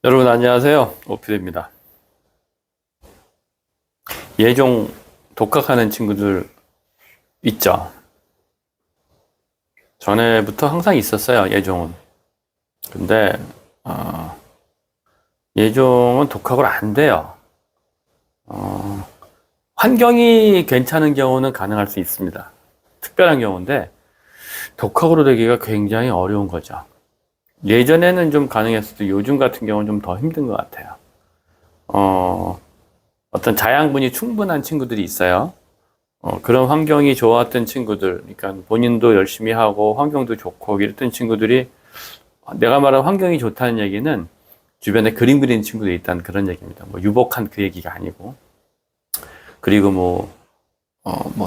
여러분 안녕하세요. 오피디입니다. 예종 독학하는 친구들 있죠? 전에부터 항상 있었어요, 예종은. 근데 예종은 독학을 안 돼요. 환경이 괜찮은 경우는 가능할 수 있습니다. 특별한 경우인데 독학으로 되기가 굉장히 어려운 거죠. 예전에는 좀 가능했어도 요즘 같은 경우는 좀 더 힘든 것 같아요. 어떤 자양분이 충분한 친구들이 있어요. 그런 환경이 좋았던 친구들, 그러니까 본인도 열심히 하고 환경도 좋고 이랬던 친구들이, 내가 말한 환경이 좋다는 얘기는 주변에 그림 그리는 친구들이 있다는 그런 얘기입니다. 뭐 유복한 그 얘기가 아니고. 그리고 뭐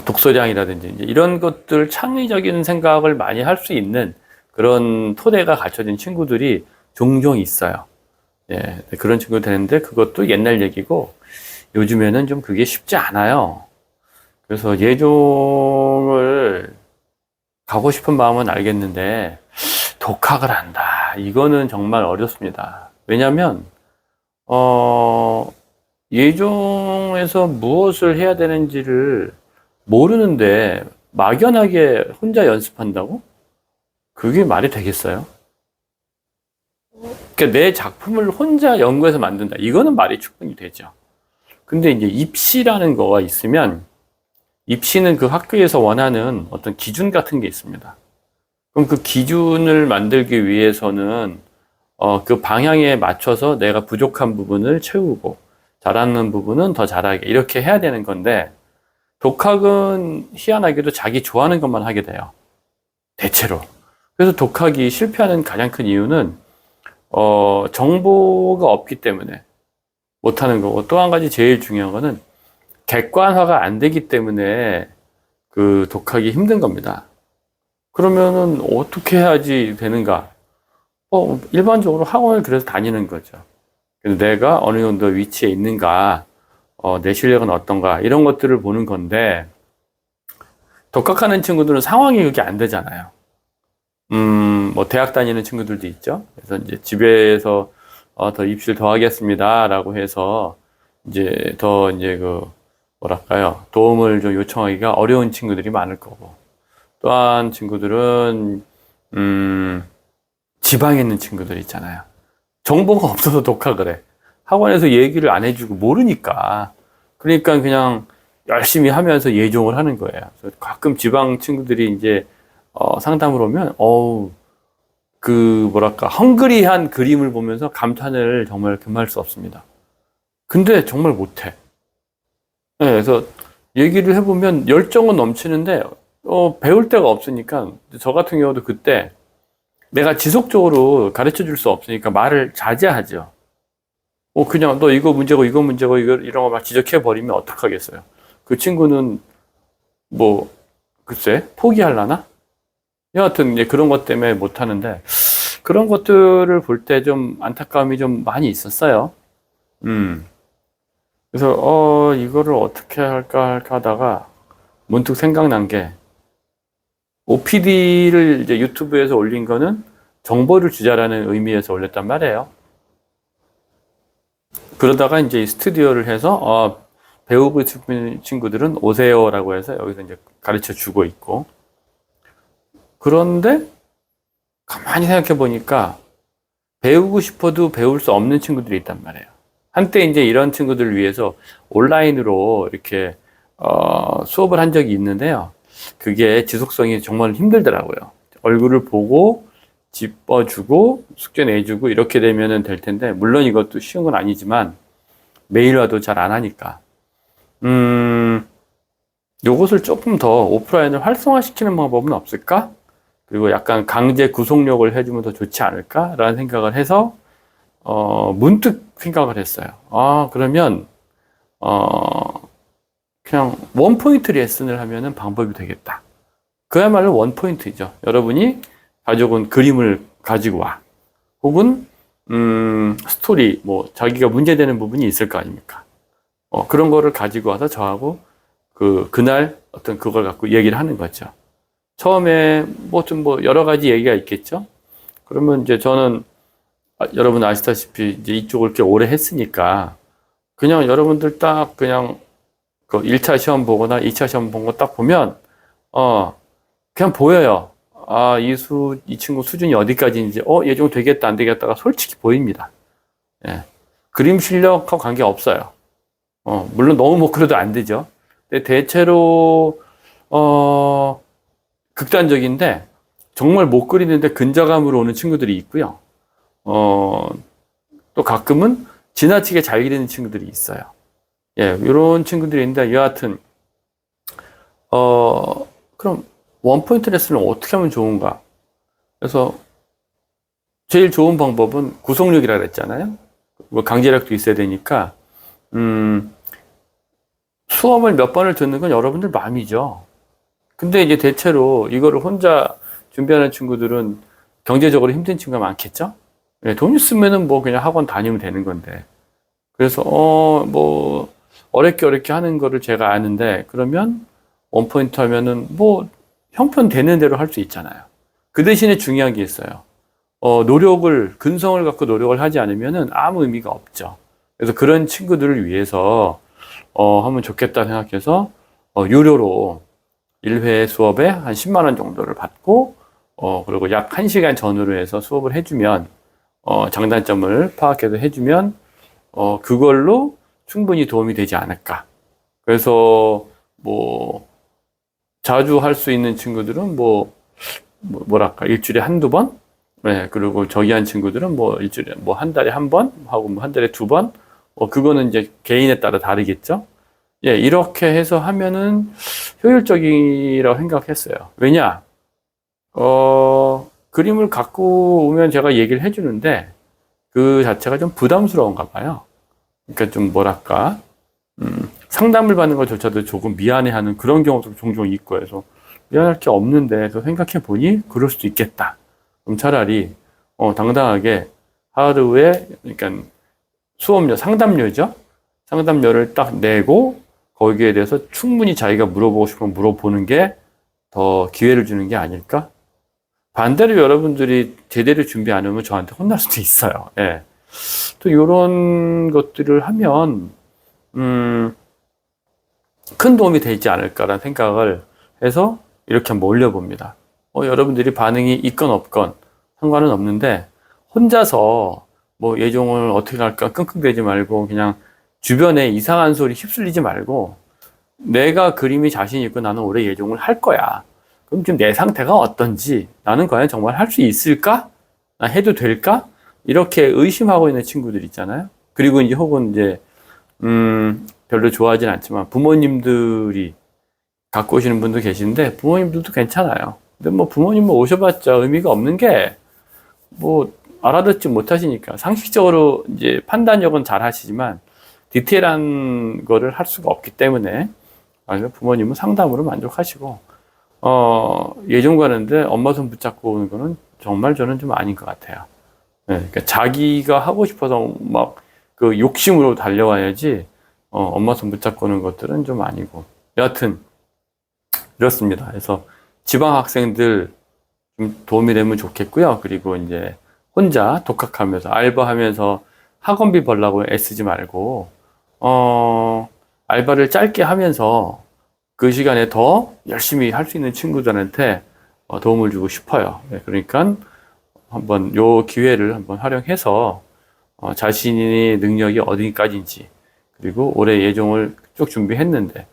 독서량이라든지 이런 것들 창의적인 생각을 많이 할 수 있는 그런 토대가 갖춰진 친구들이 종종 있어요. 예, 그런 친구들 되는데 그것도 옛날 얘기고 요즘에는 좀 그게 쉽지 않아요. 그래서 예종을 가고 싶은 마음은 알겠는데 독학을 한다. 이거는 정말 어렵습니다. 왜냐하면 예종에서 무엇을 해야 되는지를 모르는데 막연하게 혼자 연습한다고? 그게 말이 되겠어요? 그러니까 내 작품을 혼자 연구해서 만든다. 이거는 말이 충분히 되죠. 근데 이제 입시라는 거가 있으면 입시는 그 학교에서 원하는 어떤 기준 같은 게 있습니다. 그럼 그 기준을 만들기 위해서는 그 방향에 맞춰서 내가 부족한 부분을 채우고 잘하는 부분은 더 잘하게 이렇게 해야 되는 건데 독학은 희한하게도 자기 좋아하는 것만 하게 돼요. 대체로. 그래서 독학이 실패하는 가장 큰 이유는 정보가 없기 때문에 못하는 거고 또 한 가지 제일 중요한 거는 객관화가 안 되기 때문에 그 독학이 힘든 겁니다. 그러면은 어떻게 해야지 되는가? 일반적으로 학원을 그래서 다니는 거죠. 그래서 내가 어느 정도 위치에 있는가, 내 실력은 어떤가, 이런 것들을 보는 건데, 독학하는 친구들은 상황이 그게 안 되잖아요. 뭐, 대학 다니는 친구들도 있죠. 그래서 이제 집에서, 더 입시를 더 하겠습니다. 라고 해서, 이제 더 이제 뭐랄까요. 도움을 좀 요청하기가 어려운 친구들이 많을 거고. 또한 친구들은, 지방에 있는 친구들 있잖아요. 정보가 없어서 독학을 해. 학원에서 얘기를 안 해주고 모르니까. 그러니까 그냥 열심히 하면서 예종을 하는 거예요. 그래서 가끔 지방 친구들이 이제, 상담을 오면, 뭐랄까, 헝그리한 그림을 보면서 감탄을 정말 금할 수 없습니다. 근데 정말 못해. 네, 그래서 얘기를 해보면 열정은 넘치는데, 배울 데가 없으니까, 저 같은 경우도 그때 내가 지속적으로 가르쳐 줄 수 없으니까 말을 자제하죠. 그냥 너 이거 문제고, 이거 문제고, 이런 거 막 지적해 버리면 어떡하겠어요. 그 친구는 뭐, 글쎄, 포기할라나? 여하튼, 이제 그런 것 때문에 못 하는데, 그런 것들을 볼 때 좀 안타까움이 좀 많이 있었어요. 음. 그래서, 이거를 어떻게 할까 하다가 문득 생각난 게, OPD를 이제 유튜브에서 올린 거는 정보를 주자라는 의미에서 올렸단 말이에요. 그러다가 이제 스튜디오를 해서, 배우고 싶은 친구들은 오세요라고 해서 여기서 이제 가르쳐 주고 있고. 그런데 가만히 생각해 보니까 배우고 싶어도 배울 수 없는 친구들이 있단 말이에요. 한때 이제 이런 친구들을 위해서 온라인으로 이렇게, 수업을 한 적이 있는데요. 그게 지속성이 정말 힘들더라고요. 얼굴을 보고 짚어주고 숙제 내주고 이렇게 되면 될 텐데, 물론 이것도 쉬운 건 아니지만 매일 와도 잘 안 하니까. 요것을 조금 더 오프라인을 활성화시키는 방법은 없을까? 그리고 약간 강제 구속력을 해주면 더 좋지 않을까라는 생각을 해서, 문득 생각을 했어요. 그러면, 그냥 원포인트 레슨을 하면은 방법이 되겠다. 그야말로 원포인트죠. 여러분이 가져온 그림을 가지고 와. 혹은, 스토리, 뭐, 자기가 문제되는 부분이 있을 거 아닙니까? 그런 거를 가지고 와서 저하고 그날 어떤 그걸 갖고 얘기를 하는 거죠. 처음에 뭐 여러 가지 얘기가 있겠죠? 그러면 이제 저는 여러분 아시다시피 이제 이쪽을 이렇게 오래 했으니까 그냥 여러분들 딱 그냥 그 1차 시험 보거나 2차 시험 본 거 딱 보면 그냥 보여요. 이 친구 수준이 어디까지인지 얘 좀 되겠다 안 되겠다가 솔직히 보입니다. 예. 그림 실력하고 관계 없어요. 물론 너무 못 그려도 안 되죠. 근데 대체로 극단적인데 정말 못 그리는데 근자감으로 오는 친구들이 있고요. 또 가끔은 지나치게 잘 그리는 친구들이 있어요. 예, 이런 친구들이 있는데 여하튼 그럼 원포인트 레슨을 어떻게 하면 좋은가? 그래서 제일 좋은 방법은 구속력이라 그랬잖아요. 뭐 강제력도 있어야 되니까 수업을 몇 번을 듣는 건 여러분들 마음이죠. 근데 이제 대체로 이거를 혼자 준비하는 친구들은 경제적으로 힘든 친구가 많겠죠? 네, 돈 있으면은 뭐 그냥 학원 다니면 되는 건데. 그래서, 뭐, 어렵게 하는 거를 제가 아는데, 그러면 원포인트 하면은 뭐 형편 되는 대로 할 수 있잖아요. 그 대신에 중요한 게 있어요. 근성을 갖고 노력을 하지 않으면은 아무 의미가 없죠. 그래서 그런 친구들을 위해서, 하면 좋겠다 생각해서, 유료로 1회 수업에 한 10만 원 정도를 받고, 그리고 약 1시간 전후로 해서 수업을 해주면, 장단점을 파악해서 해주면, 그걸로 충분히 도움이 되지 않을까. 그래서, 뭐, 자주 할 수 있는 친구들은 뭐랄까, 일주일에 한두 번? 네, 그리고 저기 한 친구들은 뭐 일주일에 뭐 한 달에 한 번? 하고 뭐 한 달에 두 번? 그거는 이제 개인에 따라 다르겠죠? 예, 이렇게 해서 하면은 효율적이라고 생각했어요. 왜냐? 그림을 갖고 오면 제가 얘기를 해주는데 그 자체가 좀 부담스러운가 봐요. 그러니까 좀 뭐랄까, 상담을 받는 것조차도 조금 미안해하는 그런 경우도 종종 있고 해서 미안할 게 없는데 그래서 생각해 보니 그럴 수도 있겠다. 그럼 차라리 당당하게 하루에 그러니까 수업료 상담료죠. 상담료를 딱 내고 거기에 대해서 충분히 자기가 물어보고 싶으면 물어보는 게 더 기회를 주는 게 아닐까? 반대로 여러분들이 제대로 준비 안 하면 저한테 혼날 수도 있어요. 예. 또 이런 것들을 하면 큰 도움이 되지 않을까라는 생각을 해서 이렇게 한번 올려봅니다. 여러분들이 반응이 있건 없건 상관은 없는데 혼자서 뭐 예종을 어떻게 할까 끙끙대지 말고 그냥 주변에 이상한 소리 휩쓸리지 말고 내가 그림이 자신 있고 나는 올해 예종을 할 거야. 그럼 지금 내 상태가 어떤지 나는 과연 정말 할 수 있을까? 나 해도 될까? 이렇게 의심하고 있는 친구들 있잖아요. 그리고 이제 혹은 이제 별로 좋아하진 않지만 부모님들이 갖고 오시는 분도 계시는데 부모님들도 괜찮아요. 근데 뭐 부모님 오셔봤자 의미가 없는 게 뭐 알아듣지 못하시니까 상식적으로 이제 판단력은 잘 하시지만 디테일한 거를 할 수가 없기 때문에 부모님은 상담으로 만족하시고 예종 가는데 엄마 손 붙잡고 오는 거는 정말 저는 좀 아닌 것 같아요. 네, 그러니까 자기가 하고 싶어서 막 그 욕심으로 달려와야지 엄마 손 붙잡고 오는 것들은 좀 아니고 여하튼 이렇습니다. 그래서 지방 학생들 좀 도움이 되면 좋겠고요. 그리고 이제 혼자 독학하면서 알바하면서 학원비 벌라고 애쓰지 말고 알바를 짧게 하면서 그 시간에 더 열심히 할 수 있는 친구들한테 도움을 주고 싶어요. 네, 그러니까 한번 요 기회를 한번 활용해서 자신의 능력이 어디까지인지 그리고 올해 예종을 쭉 준비했는데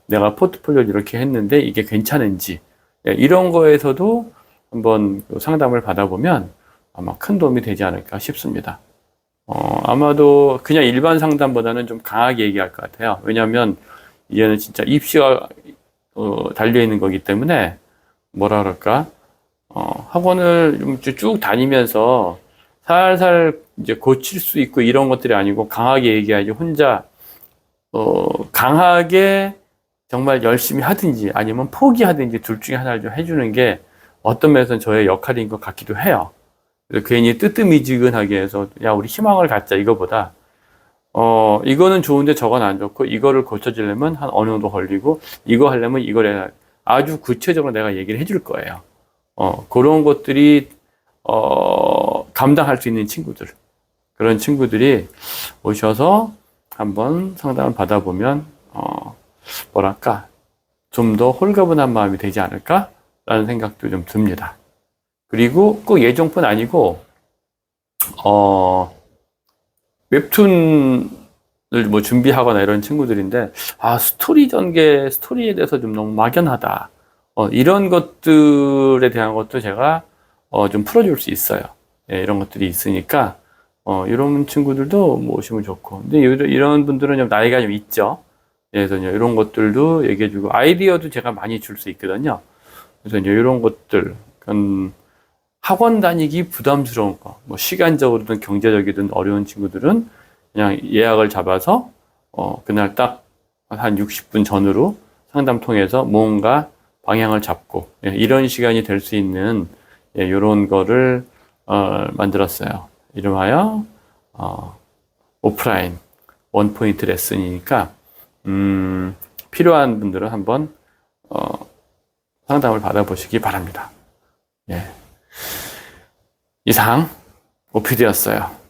내가 포트폴리오를 이렇게 했는데 이게 괜찮은지 이런 거에서도 한번 상담을 받아보면 아마 큰 도움이 되지 않을까 싶습니다. 아마도 그냥 일반 상담보다는 좀 강하게 얘기할 것 같아요. 왜냐하면 이제는 진짜 입시가 달려있는 거기 때문에 뭐라 그럴까 학원을 좀 쭉 다니면서 살살 이제 고칠 수 있고 이런 것들이 아니고 강하게 얘기하지 혼자 강하게 정말 열심히 하든지 아니면 포기하든지 둘 중에 하나를 좀 해주는 게 어떤 면에서는 저의 역할인 것 같기도 해요. 괜히 뜨뜻미지근하게 해서 야 우리 희망을 갖자 이거보다 이거는 좋은데 저건 안 좋고 이거를 고쳐주려면 한 어느 정도 걸리고 이거 하려면 이걸 해야 아주 구체적으로 내가 얘기를 해줄 거예요. 그런 것들이 감당할 수 있는 친구들, 그런 친구들이 오셔서 한번 상담을 받아보면, 뭐랄까, 좀 더 홀가분한 마음이 되지 않을까라는 생각도 좀 듭니다. 그리고 꼭 예종뿐 아니고, 웹툰을 뭐 준비하거나 이런 친구들인데, 스토리 전개, 스토리에 대해서 좀 너무 막연하다. 이런 것들에 대한 것도 제가 좀 풀어줄 수 있어요. 예, 이런 것들이 있으니까 이런 친구들도 모시면 좋고. 근데 이런 분들은 좀 나이가 좀 있죠. 그래서 이런 것들도 얘기해주고 아이디어도 제가 많이 줄 수 있거든요. 그래서 이런 것들, 학원 다니기 부담스러운 거, 뭐 시간적으로든 경제적이든 어려운 친구들은 그냥 예약을 잡아서 그날 딱 한 60분 전으로 상담 통해서 뭔가 방향을 잡고, 예, 이런 시간이 될 수 있는, 예, 이런 거를 만들었어요. 이름하여 오프라인 원포인트 레슨이니까 필요한 분들은 한번 상담을 받아보시기 바랍니다. 예. 이상 오피디였어요.